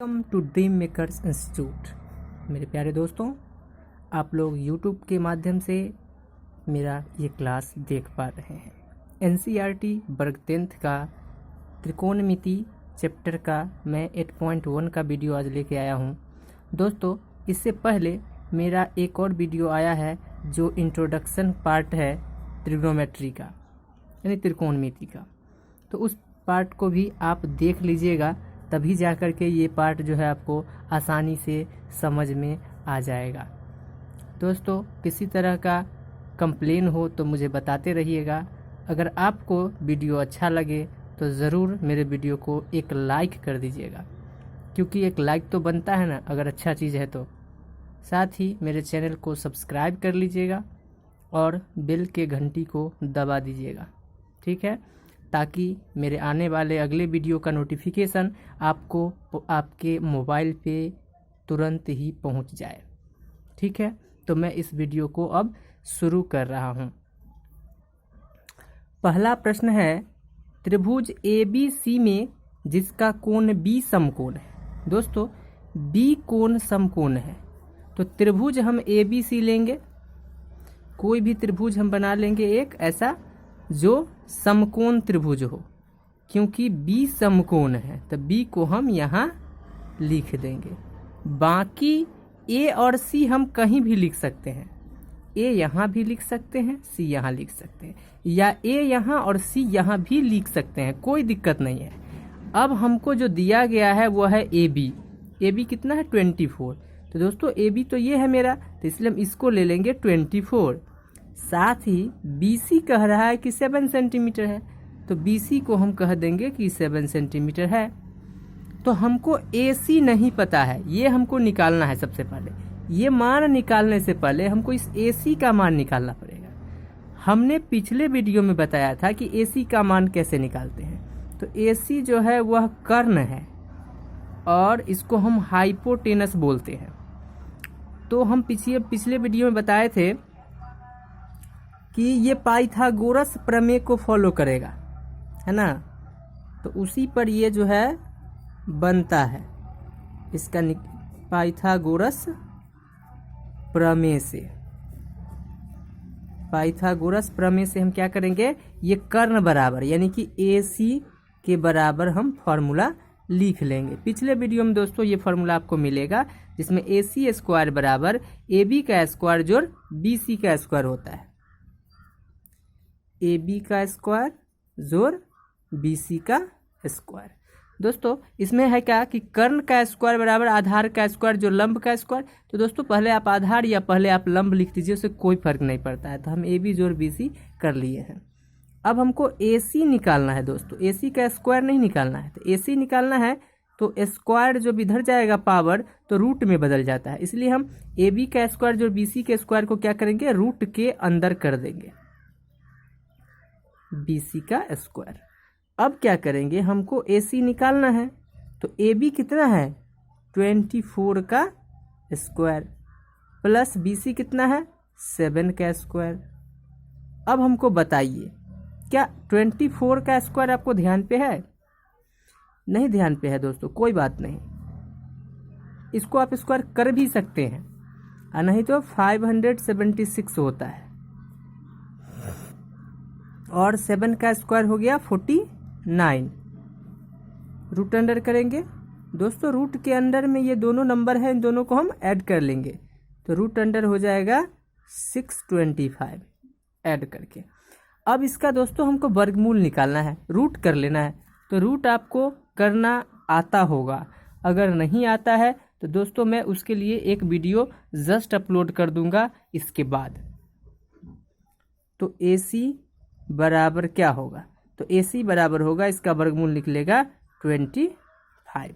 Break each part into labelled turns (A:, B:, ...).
A: Welcome to Dream Makers Institute. मेरे प्यारे दोस्तों, आप लोग यूट्यूब के माध्यम से मेरा ये क्लास देख पा रहे हैं। एनसीईआरटी वर्ग 10th का त्रिकोणमिति चैप्टर का मैं 8.1 का वीडियो आज लेके आया हूँ। दोस्तों, इससे पहले मेरा एक और वीडियो आया है जो इंट्रोडक्शन पार्ट है ट्रिग्नोमेट्री का, यानी त्रिकोणमिति का। तो उस पार्ट को भी आप देख लीजिएगा, तभी जा कर के ये पार्ट जो है आपको आसानी से समझ में आ जाएगा। दोस्तों, किसी तरह का कंप्लेन हो तो मुझे बताते रहिएगा। अगर आपको वीडियो अच्छा लगे तो ज़रूर मेरे वीडियो को एक लाइक कर दीजिएगा, क्योंकि एक लाइक तो बनता है ना अगर अच्छा चीज़ है तो। साथ ही मेरे चैनल को सब्सक्राइब कर लीजिएगा और बेल के घंटी को दबा दीजिएगा, ठीक है, ताकि मेरे आने वाले अगले वीडियो का नोटिफिकेशन आपको आपके मोबाइल पे तुरंत ही पहुंच जाए। ठीक है, तो मैं इस वीडियो को अब शुरू कर रहा हूं। पहला प्रश्न है, त्रिभुज ABC में जिसका कोण B समकोण है। दोस्तों, B कोण समकोण है तो त्रिभुज हम ABC लेंगे। कोई भी त्रिभुज हम बना लेंगे एक ऐसा जो समकोण त्रिभुज हो, क्योंकि B समकोण है तो B को हम यहाँ लिख देंगे। बाकी A और C हम कहीं भी लिख सकते हैं। A यहाँ भी लिख सकते हैं, C यहाँ लिख सकते हैं, या A यहाँ और C यहाँ भी लिख सकते हैं, कोई दिक्कत नहीं है। अब हमको जो दिया गया है वो है AB। AB कितना है? 24। तो दोस्तों, AB तो ये है मेरा, तो इसलिए हम इसको ले लेंगे 24। साथ ही BC कह रहा है कि 7 सेंटीमीटर है, तो BC को हम कह देंगे कि 7 सेंटीमीटर है। तो हमको AC नहीं पता है, ये हमको निकालना है। सबसे पहले ये मान निकालने से पहले हमको इस AC का मान निकालना पड़ेगा। हमने पिछले वीडियो में बताया था कि AC का मान कैसे निकालते हैं। तो AC जो है वह कर्ण है और इसको हम हाइपोटेनस बोलते हैं। तो हम पिछले वीडियो में बताए थे कि ये पाइथागोरस प्रमेय को फॉलो करेगा, है ना। तो उसी पर ये जो है बनता है, इसका पाइथागोरस प्रमेय से। पाइथागोरस प्रमेय से हम क्या करेंगे, ये कर्ण बराबर यानी कि AC के बराबर हम फॉर्मूला लिख लेंगे। पिछले वीडियो में दोस्तों ये फॉर्मूला आपको मिलेगा, जिसमें AC स्क्वायर बराबर AB का स्क्वायर जोड़ BC का स्क्वायर होता है। AB का स्क्वायर जोड़ BC का स्क्वायर। दोस्तों, इसमें है क्या कि कर्ण का स्क्वायर बराबर आधार का स्क्वायर जो लंब का स्क्वायर। तो दोस्तों, पहले आप आधार या पहले आप लंब लिख दीजिए, उससे कोई फर्क नहीं पड़ता है। तो हम AB जोड़ BC कर लिए हैं। अब हमको AC निकालना है। दोस्तों, AC का स्क्वायर नहीं निकालना है, तो AC निकालना है तो स्क्वायर जो इधर जाएगा पावर तो रूट में बदल जाता है, इसलिए हम AB का स्क्वायर जो BC के स्क्वायर को क्या करेंगे, रूट के अंदर कर देंगे, BC का स्क्वायर। अब क्या करेंगे, हमको AC निकालना है, तो AB कितना है, 24 का स्क्वायर प्लस BC कितना है, 7 का स्क्वायर। अब हमको बताइए, क्या 24 का स्क्वायर आपको ध्यान पे है? नहीं ध्यान पे है दोस्तों, कोई बात नहीं, इसको आप स्क्वायर कर भी सकते हैं, और नहीं तो 576 होता है, और 7 का स्क्वायर हो गया 49। रूट अंडर करेंगे। दोस्तों, रूट के अंदर में ये दोनों नंबर है, इन दोनों को हम ऐड कर लेंगे, तो रूट अंडर हो जाएगा 625 ऐड करके। अब इसका दोस्तों हमको वर्गमूल निकालना है, रूट कर लेना है। तो रूट आपको करना आता होगा, अगर नहीं आता है तो दोस्तों मैं उसके लिए एक वीडियो जस्ट अपलोड कर दूंगा इसके बाद। तो AC बराबर क्या होगा, तो AC बराबर होगा, इसका वर्गमूल निकलेगा 25।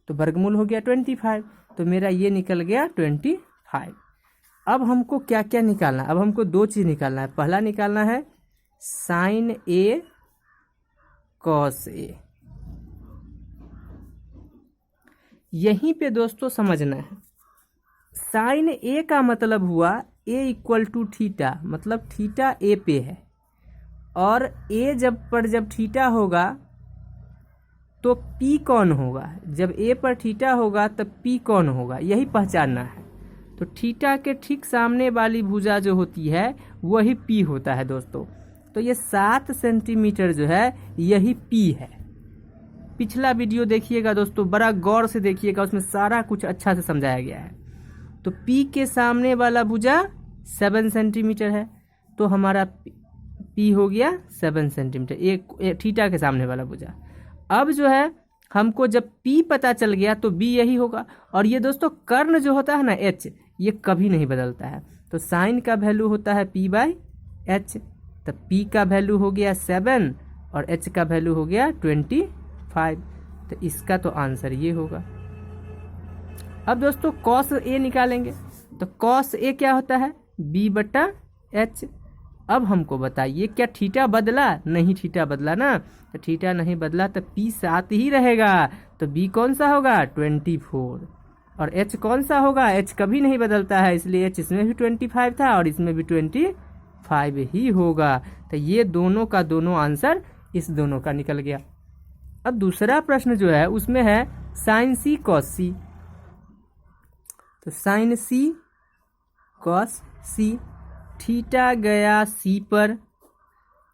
A: तो वर्गमूल हो गया 25, तो मेरा ये निकल गया 25। अब हमको क्या क्या निकालना है, अब हमको दो चीज़ निकालना है। पहला निकालना है साइन A कॉस A। यहीं पे दोस्तों समझना है, साइन A का मतलब हुआ A इक्वल टू थीटा, मतलब थीटा A पे है, और A जब थीटा होगा तो P कौन होगा, जब A पर थीटा होगा तब P कौन होगा, यही पहचानना है। तो थीटा के ठीक सामने वाली भुजा जो होती है वही P होता है दोस्तों। तो ये 7 सेंटीमीटर जो है यही P है। पिछला वीडियो देखिएगा दोस्तों, बड़ा गौर से देखिएगा, उसमें सारा कुछ अच्छा से समझाया गया है। तो P के सामने वाला भुजा 7 सेंटीमीटर है, तो हमारा P हो गया 7 सेंटीमीटर, एक थीटा के सामने वाला भुजा। अब जो है हमको जब P पता चल गया तो B यही होगा। और ये दोस्तों कर्ण जो होता है ना H, ये कभी नहीं बदलता है। तो साइन का वैल्यू होता है P/H। तो P का वैल्यू हो गया 7 और H का वैल्यू हो गया 25। तो इसका तो आंसर ये होगा। अब दोस्तों cos A निकालेंगे। तो cos A क्या होता है, B/H। अब हमको बताइए क्या थीटा बदला, नहीं थीटा बदला ना, तो थीटा नहीं बदला तो P 7 ही रहेगा। तो B कौन सा होगा, 24। और H कौन सा होगा, H कभी नहीं बदलता है, इसलिए H इसमें भी 25 था और इसमें भी 25 ही होगा। तो ये दोनों का दोनों आंसर इस दोनों का निकल गया। अब दूसरा प्रश्न जो है उसमें है साइन C cos C। तो sine C cos C, theta गया C पर,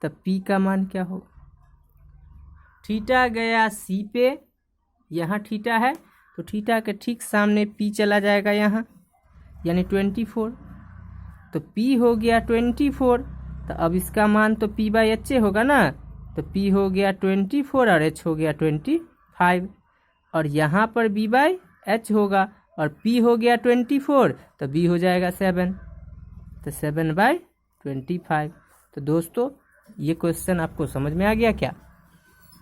A: तब P का मान क्या होगा, थीटा गया C पे, यहाँ थीटा है तो थीटा के ठीक सामने P चला जाएगा यहाँ, यानी 24। तो P हो गया 24। तो अब इसका मान तो P/H होगा ना, तो P हो गया 24 और H हो गया 25। और यहाँ पर B/H होगा और P हो गया 24, तो B हो जाएगा 7। तो 7/25। तो दोस्तों ये क्वेश्चन आपको समझ में आ गया क्या?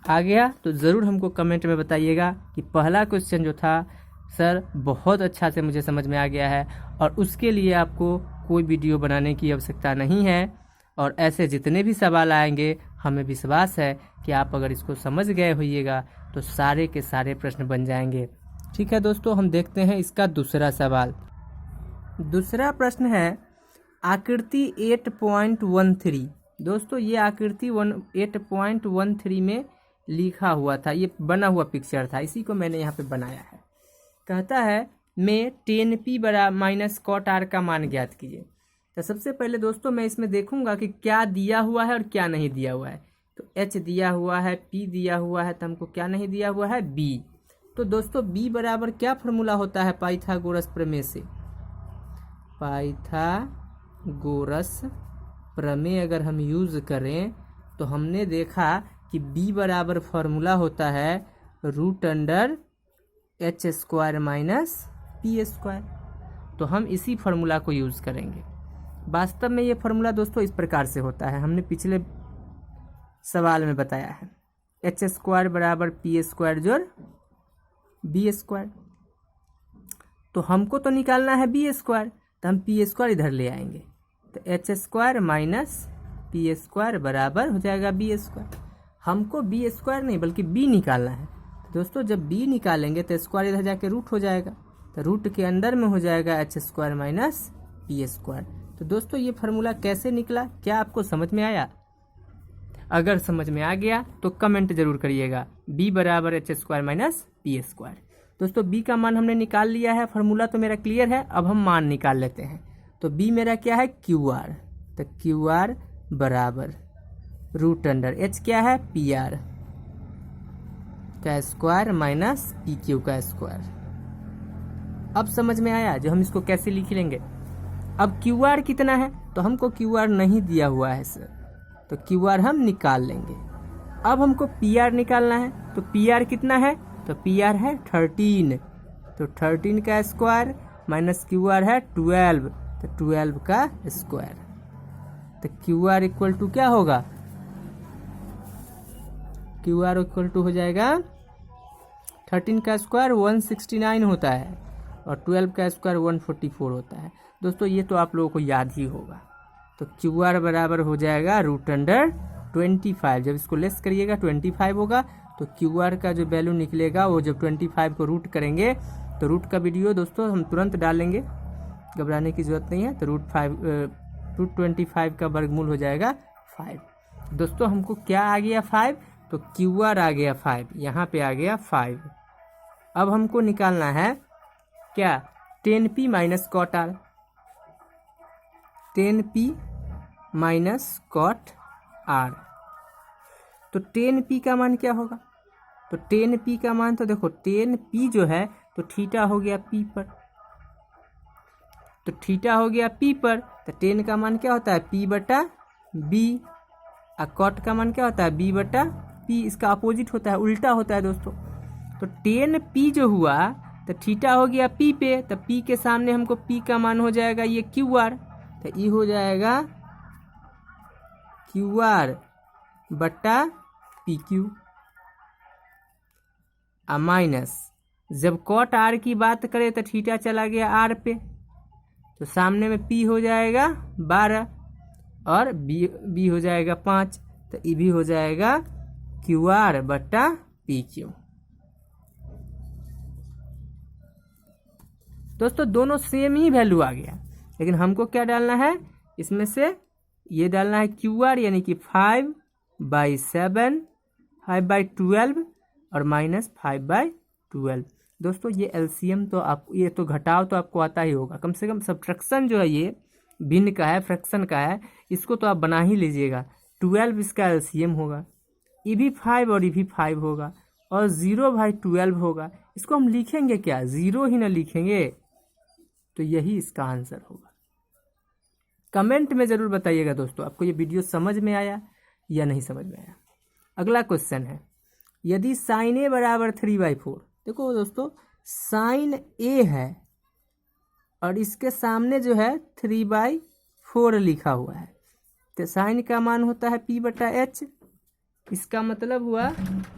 A: आ गया तो ज़रूर हमको कमेंट में बताइएगा कि पहला क्वेश्चन जो था सर बहुत अच्छा से मुझे समझ में आ गया है, और उसके लिए आपको कोई वीडियो बनाने की आवश्यकता नहीं है। और ऐसे जितने भी सवाल आएंगे हमें विश्वास है कि आप अगर इसको समझ गए होइएगा तो सारे के सारे प्रश्न बन जाएंगे। ठीक है दोस्तों, हम देखते हैं इसका दूसरा सवाल। दूसरा प्रश्न है आकृति 8.13। दोस्तों ये आकृति 8.13 में लिखा हुआ था, ये बना हुआ पिक्चर था, इसी को मैंने यहाँ पे बनाया है। कहता है मैं 10p - cot r का मान ज्ञात कीजिए। तो सबसे पहले दोस्तों मैं इसमें देखूंगा कि क्या दिया हुआ है और क्या नहीं दिया हुआ है। तो h दिया हुआ है, p दिया हुआ है, तो हमको क्या नहीं दिया हुआ है, b। तो दोस्तों b बराबर क्या फॉर्मूला होता है पाइथागोरस प्रमेय से, पाइथागोरस प्रमेय अगर हम यूज़ करें तो हमने देखा कि b बराबर फॉर्मूला होता है √h² - p²। तो हम इसी फार्मूला को यूज़ करेंगे। वास्तव में ये फार्मूला दोस्तों इस प्रकार से होता है, हमने पिछले सवाल में बताया है, h² = p² जोड़ b²। तो हमको तो निकालना है b², तो हम p² इधर ले आएंगे, तो h² - p² बराबर हो जाएगा b²। हमको b² नहीं बल्कि b निकालना है। तो दोस्तों जब b निकालेंगे तो स्क्वायर इधर जाके रूट हो जाएगा, तो रूट के अंदर में हो जाएगा h² - p²। तो दोस्तों ये फार्मूला कैसे निकला, क्या आपको समझ में आया? अगर समझ में आ गया तो कमेंट जरूर करिएगा, b बराबर h² - p²। दोस्तों b का मान हमने निकाल लिया है, फार्मूला तो मेरा क्लियर है। अब हम मान निकाल लेते हैं। तो b मेरा क्या है, QR। तो QR बराबर √h क्या है, PR का स्क्वायर माइनस PQ का स्क्वायर। अब समझ में आया जो हम इसको कैसे लिख लेंगे। अब QR कितना है, तो हमको QR नहीं दिया हुआ है सर, तो QR हम निकाल लेंगे। अब हमको PR निकालना है, तो PR कितना है, तो PR है 13। तो 13 का स्क्वायर माइनस QR है 12, तो 12 का स्क्वायर। तो QR इक्वल टू क्या होगा, QR इक्वल टू हो जाएगा 13 का स्क्वायर 169 होता है और 12 का स्क्वायर 144 होता है। दोस्तों ये तो आप लोगों को याद ही होगा। तो QR बराबर हो जाएगा √25। जब इसको लेस करिएगा 25 होगा, तो QR का जो वैल्यू निकलेगा वो जब 25 को रूट करेंगे, तो रूट का वीडियो दोस्तों हम तुरंत डालेंगे, घबराने की ज़रूरत नहीं है। तो √25 का वर्गमूल हो जाएगा 5। दोस्तों हमको क्या आ गया 5, तो क्यू आर आ गया 5, यहाँ पे आ गया 5। अब हमको निकालना है क्या, 10p minus cot R, 10p minus cot R. तो 10p का मान क्या होगा, तो 10p का मान तो देखो 10p जो है तो थीटा हो गया p पर, तो थीटा हो गया p पर, तो 10 का मान क्या होता है p बटा b, और कॉट का मान क्या होता है b बटा p, इसका अपोजिट होता है, उल्टा होता है दोस्तों। तो 10p जो हुआ तो थीटा हो गया p पे, तो p के सामने हमको p का मान हो जाएगा ये क्यू आर, तो ये हो जाएगा क्यू आर बटा पी क्यू, माइनस जब कॉट आर की बात करें तो थीटा चला गया आर पे, तो सामने में p हो जाएगा 12 और b हो जाएगा 5, तो ये भी हो जाएगा क्यू आर बटा पी क्यू। दोस्तों दोनों सेम ही वैल्यू आ गया, लेकिन हमको क्या डालना है, इसमें से ये डालना है क्यू आर यानी कि 5/7, 5/12 और माइनस 5/12। दोस्तों ये एलसीएम तो आप, ये तो घटाव तो आपको आता ही होगा, कम से कम सब्ट्रैक्शन जो है ये भिन्न का है, फ्रैक्शन का है, इसको तो आप बना ही लीजिएगा। 12 इसका एलसीएम होगा, ये भी 5 और ये भी 5 होगा, और 0/12 होगा। इसको हम लिखेंगे क्या, 0 ही ना लिखेंगे, तो यही इसका आंसर होगा। कमेंट में ज़रूर बताइएगा दोस्तों आपको ये वीडियो समझ में आया या नहीं समझ में आया। अगला क्वेश्चन है, यदि साइन ए बराबर 3/4, देखो दोस्तों साइन ए है और इसके सामने जो है 3/4 लिखा हुआ है, तो साइन का मान होता है p बटा h, इसका मतलब हुआ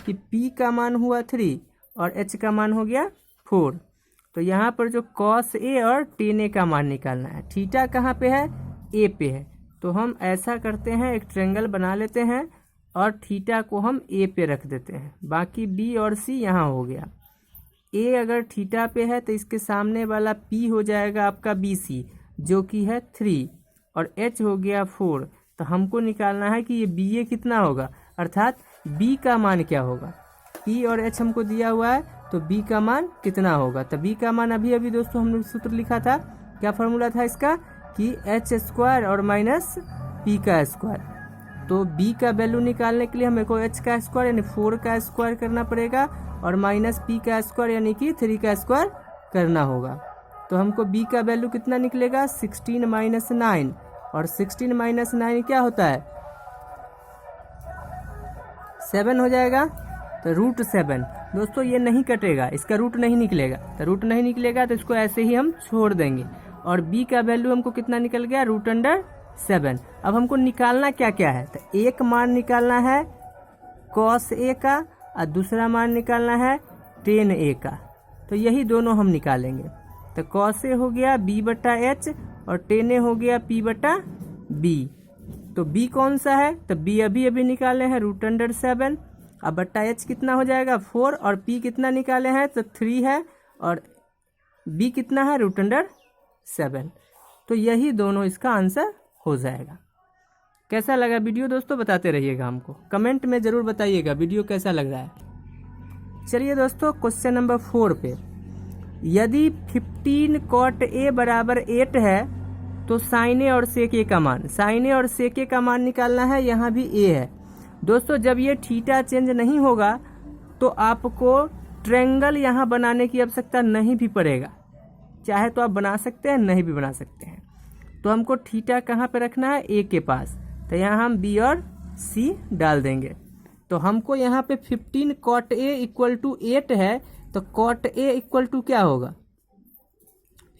A: कि p का मान हुआ 3 और h का मान हो गया 4। तो यहाँ पर जो cos a और tan a का मान निकालना है, थीटा कहाँ पे है, a पे है, तो हम ऐसा करते हैं एक ट्रायंगल बना लेते हैं और थीटा को हम a पे रख देते हैं, बाकी b और c यहाँ हो गया। a अगर थीटा पे है तो इसके सामने वाला p हो जाएगा आपका bc जो कि है 3 और h हो गया 4। तो हमको निकालना है कि ये ba कितना होगा, अर्थात b का मान क्या होगा, p और h हमको दिया हुआ है, तो b का मान कितना होगा। तो b का मान अभी अभी दोस्तों हमने सूत्र लिखा था, क्या फार्मूला था इसका कि h² और माइनस p का स्क्वायर। तो b का वैल्यू निकालने के लिए हमें को h का स्क्वायर यानी 4 का स्क्वायर करना पड़ेगा और माइनस p का स्क्वायर यानी कि 3 का स्क्वायर करना होगा। तो हमको b का वैल्यू कितना निकलेगा, 16 माइनस 9, और 16 माइनस 9 क्या होता है, 7 हो जाएगा, तो √7। दोस्तों ये नहीं कटेगा, इसका रूट नहीं निकलेगा, तो रूट नहीं निकलेगा तो इसको ऐसे ही हम छोड़ देंगे, और b का वैल्यू हमको कितना निकल गया, √7। अब हमको निकालना क्या क्या है, तो एक मान निकालना है cos a का और दूसरा मान निकालना है tan a का, तो यही दोनों हम निकालेंगे। तो cos a हो गया b बटा h और tan a हो गया p बटा b। तो b कौन सा है, तो b अभी अभी निकाले हैं √7, अब बट्टा h कितना हो जाएगा 4, और p कितना निकाले हैं तो 3 है, और b कितना है √7। तो यही दोनों इसका आंसर हो जाएगा। कैसा लगा वीडियो दोस्तों, बताते रहिएगा हमको, कमेंट में ज़रूर बताइएगा वीडियो कैसा लग रहा है। चलिए दोस्तों क्वेश्चन नंबर 4 पे, यदि 15 cot a बराबर 8 है तो साइन ए और सेक ए का मान, साइन ए और सेक ए का मान निकालना है, यहाँ भी a है। दोस्तों जब ये थीटा चेंज नहीं होगा तो आपको ट्रायंगल यहाँ बनाने की आवश्यकता नहीं भी पड़ेगा, चाहे तो आप बना सकते हैं, नहीं भी बना सकते हैं। तो हमको थीटा कहाँ पे रखना है, a के पास, तो यहाँ हम b और c डाल देंगे। तो हमको यहाँ पे 15 cot a इक्वल टू 8 है, तो cot a इक्वल टू क्या होगा,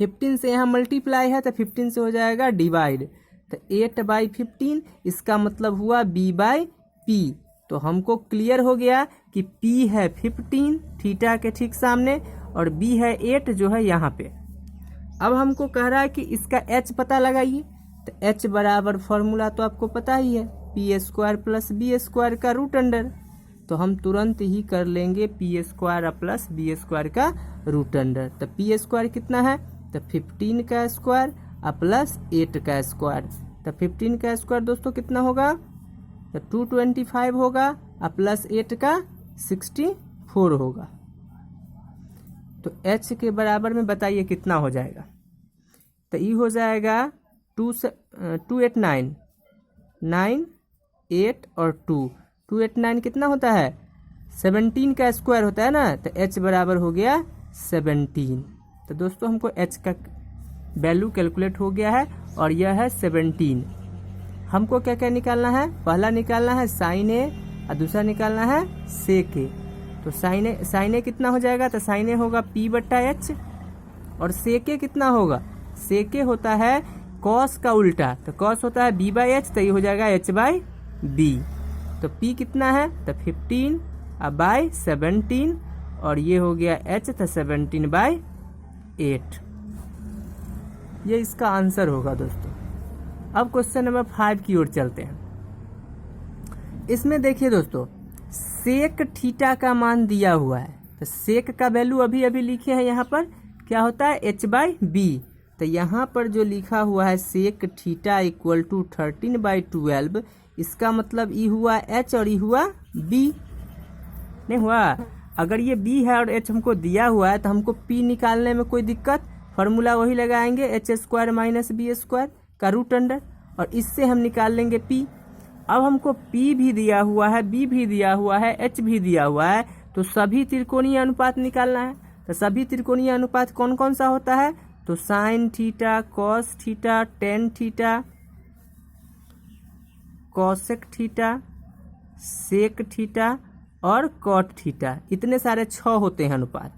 A: 15 से यहाँ मल्टीप्लाई है तो 15 से हो जाएगा डिवाइड, तो 8/15, इसका मतलब हुआ b/p। तो हमको क्लियर हो गया कि p है 15 थीटा के ठीक सामने और b है 8 जो है यहाँ पे। अब हमको कह रहा है कि इसका h पता लगाइए, तो h बराबर फॉर्मूला तो आपको पता ही है, p² प्लस b² का √अंडर। तो हम तुरंत ही कर लेंगे p² प्लस b² का √अंडर। तो p² कितना है, तो 15 का स्क्वायर प्लस 8 का स्क्वायर। तो 15 का स्क्वायर दोस्तों कितना होगा, तो 225 होगा, और प्लस 8 का 64 होगा। तो h के बराबर में बताइए कितना हो जाएगा। तो ये हो जाएगा 289, 9, 8 और 289 कितना होता है 17 का स्क्वायर होता है ना। तो h बराबर हो गया 17। तो दोस्तों हमको h का वैल्यू कैलकुलेट हो गया है और यह है 17। हमको क्या क्या निकालना है, पहला निकालना है साइन ए और दूसरा निकालना है सेक ए। तो साइन ए कितना हो जाएगा, तो साइन ए होगा p/h और सेक ए कितना होगा, सेक ए होता है कॉस का उल्टा, तो कॉस होता है b/h, तो ये हो जाएगा h/b। तो p कितना है, तो 15 बाय 17 और ये हो गया h, तो 17/8। ये इसका आंसर होगा दोस्तों। अब क्वेश्चन नंबर 5 की ओर चलते हैं। इसमें देखिए दोस्तों, सेक थीटा का मान दिया हुआ है। तो सेक का वैल्यू अभी अभी लिखे हैं यहाँ पर, क्या होता है h/b। तो यहाँ पर जो लिखा हुआ है सेक थीटा इक्वल टू 13/12, इसका मतलब ई हुआ h और ई हुआ b, नहीं हुआ। अगर ये b है और h हमको दिया हुआ है तो हमको p निकालने में कोई दिक्कत, फॉर्मूला वही लगाएंगे h² - b² का रूट अंडर, और इससे हम निकाल लेंगे p। अब हमको p भी दिया हुआ है, b भी दिया हुआ है, h भी दिया हुआ है, तो सभी त्रिकोणीय अनुपात निकालना है। तो सभी त्रिकोणीय अनुपात कौन कौन सा होता है, तो sine theta, cos theta, tan theta, cosec theta, sec theta और कॉट थीटा, इतने सारे 6 होते हैं अनुपात।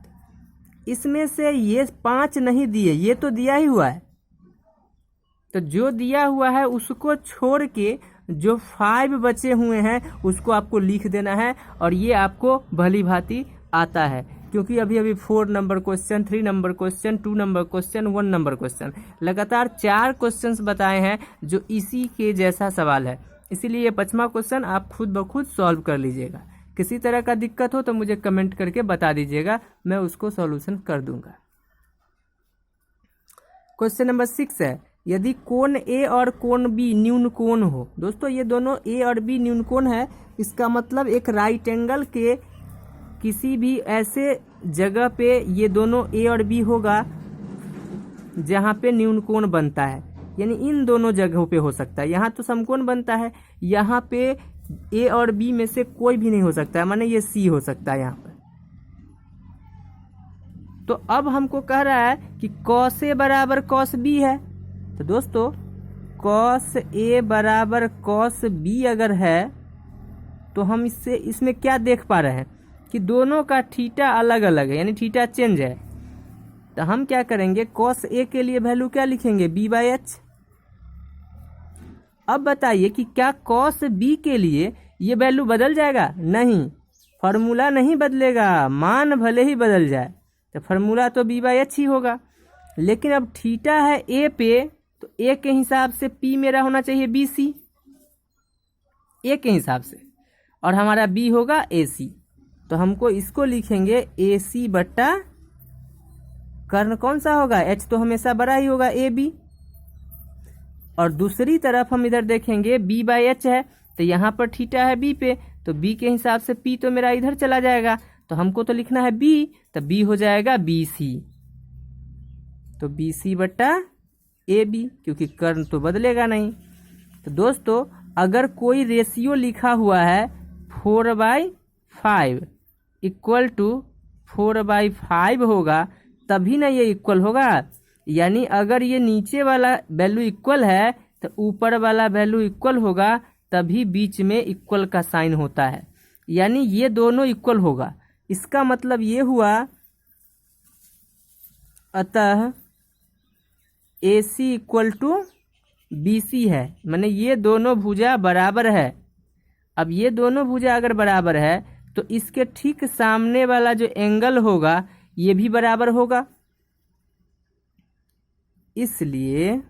A: इसमें से ये 5 नहीं दिए, ये तो दिया ही हुआ है। तो जो दिया हुआ है उसको छोड़ के जो 5 बचे हुए हैं उसको आपको लिख देना है, और ये आपको भली भांति आता है, क्योंकि अभी अभी 4 number question, 3 number question, 2 number question, 1 number question, लगातार 4 क्वेश्चंस बताए हैं जो इसी के जैसा सवाल है। इसीलिए ये 5वां क्वेश्चन आप खुद ब खुद सॉल्व कर लीजिएगा। किसी तरह का दिक्कत हो तो मुझे कमेंट करके बता दीजिएगा, मैं उसको सॉल्यूशन कर दूंगा। क्वेश्चन नंबर 6 है, यदि कोण ए और कोण बी न्यून कोण हो। दोस्तों ये दोनों ए और बी न्यून कोण है, इसका मतलब एक राइट एंगल के किसी भी ऐसे जगह पे ये दोनों ए और बी होगा जहाँ पे न्यून कोण बनता है, यानी इन दोनों जगहों पे हो सकता है। यहाँ तो समकोण बनता है, यहाँ पे ए और बी में से कोई भी नहीं हो सकता है, माने ये सी हो सकता है यहाँ पर। तो अब हमको कह रहा है कि कॉस ए बराबर कॉस बी है। तो दोस्तों कॉस ए बराबर कॉस बी अगर है तो हम इसमें क्या देख पा रहे हैं कि दोनों का थीटा अलग अलग है, यानी थीटा चेंज है। तो हम क्या करेंगे, कॉस ए के लिए वैल्यू क्या लिखेंगे, b/h। अब बताइए कि क्या कॉस बी के लिए ये वैल्यू बदल जाएगा, नहीं, फॉर्मूला नहीं बदलेगा, मान भले ही बदल जाए, तो फॉर्मूला तो b/h ही होगा। लेकिन अब थीटा है ए पे, तो ए के हिसाब से p मेरा होना चाहिए bc, ए के हिसाब से, और हमारा b होगा ac। तो हमको इसको लिखेंगे ac बट्टा कर्ण कौन सा होगा, h तो हमेशा बड़ा ही होगा ab। और दूसरी तरफ हम इधर देखेंगे b/h है, तो यहाँ पर थीटा है b पे, तो b के हिसाब से p तो मेरा इधर चला जाएगा, तो हमको तो लिखना है b, तो b हो जाएगा bc। तो bc बट्टा ab, क्योंकि कर्ण तो बदलेगा नहीं। तो दोस्तों अगर कोई रेशियो लिखा हुआ है 4/5 इक्वल टू 4/5 होगा तभी ना ये इक्वल होगा, यानी अगर ये नीचे वाला वैल्यू इक्वल है तो ऊपर वाला वैल्यू इक्वल होगा, तभी बीच में इक्वल का साइन होता है, यानी ये दोनों इक्वल होगा। इसका मतलब ये हुआ, अतः AC इक्वल टू BC है, माने ये दोनों भुजा बराबर है। अब ये दोनों भुजा अगर बराबर है तो इसके ठीक सामने वाला जो एंगल होगा ये भी बराबर होगा। इसलिए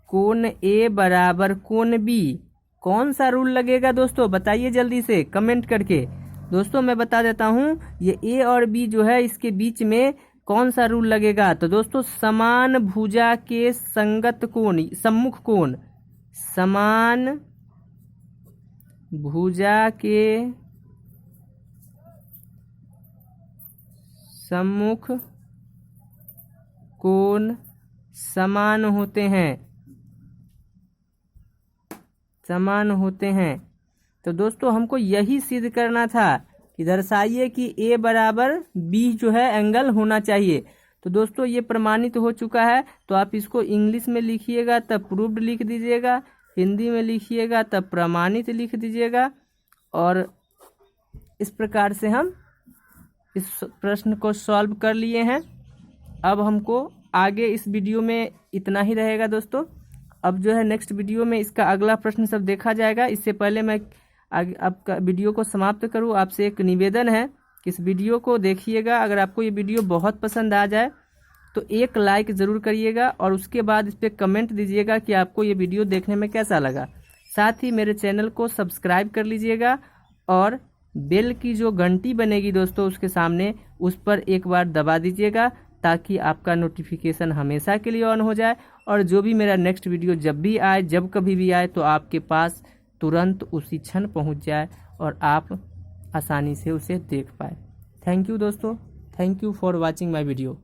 A: कोण ए बराबर कोण बी, कौन सा रूल लगेगा दोस्तों, बताइए जल्दी से कमेंट करके। दोस्तों मैं बता देता हूँ, ये ए और बी जो है इसके बीच में कौन सा रूल लगेगा। तो दोस्तों समान भुजा के संगत कोण, सम्मुख कोण, समान भुजा के सम्मुख कोण समान होते हैं, समान होते हैं। तो दोस्तों हमको यही सिद्ध करना था कि दर्शाइए कि ए बराबर बी जो है एंगल होना चाहिए। तो दोस्तों ये प्रमाणित हो चुका है। तो आप इसको इंग्लिश में लिखिएगा तब प्रूव्ड लिख दीजिएगा, हिंदी में लिखिएगा तब प्रमाणित लिख दीजिएगा। और इस प्रकार से हम इस प्रश्न को सॉल्व कर लिए हैं। अब हमको आगे इस वीडियो में इतना ही रहेगा दोस्तों। अब जो है नेक्स्ट वीडियो में इसका अगला प्रश्न सब देखा जाएगा। इससे पहले मैं आपका वीडियो को समाप्त करूं, आपसे एक निवेदन है कि इस वीडियो को देखिएगा। अगर आपको ये वीडियो बहुत पसंद आ जाए तो एक लाइक ज़रूर करिएगा और उसके बाद इस पर कमेंट दीजिएगा कि आपको ये वीडियो देखने में कैसा लगा। साथ ही मेरे चैनल को सब्सक्राइब कर लीजिएगा और बेल की जो घंटी बनेगी दोस्तों उसके सामने, उस पर एक बार दबा दीजिएगा ताकि आपका नोटिफिकेशन हमेशा के लिए ऑन हो जाए और जो भी मेरा नेक्स्ट वीडियो जब भी आए, जब कभी भी आए, तो आपके पास तुरंत उसी क्षण पहुंच जाए और आप आसानी से उसे देख पाए। थैंक यू दोस्तों, thank you for watching my video.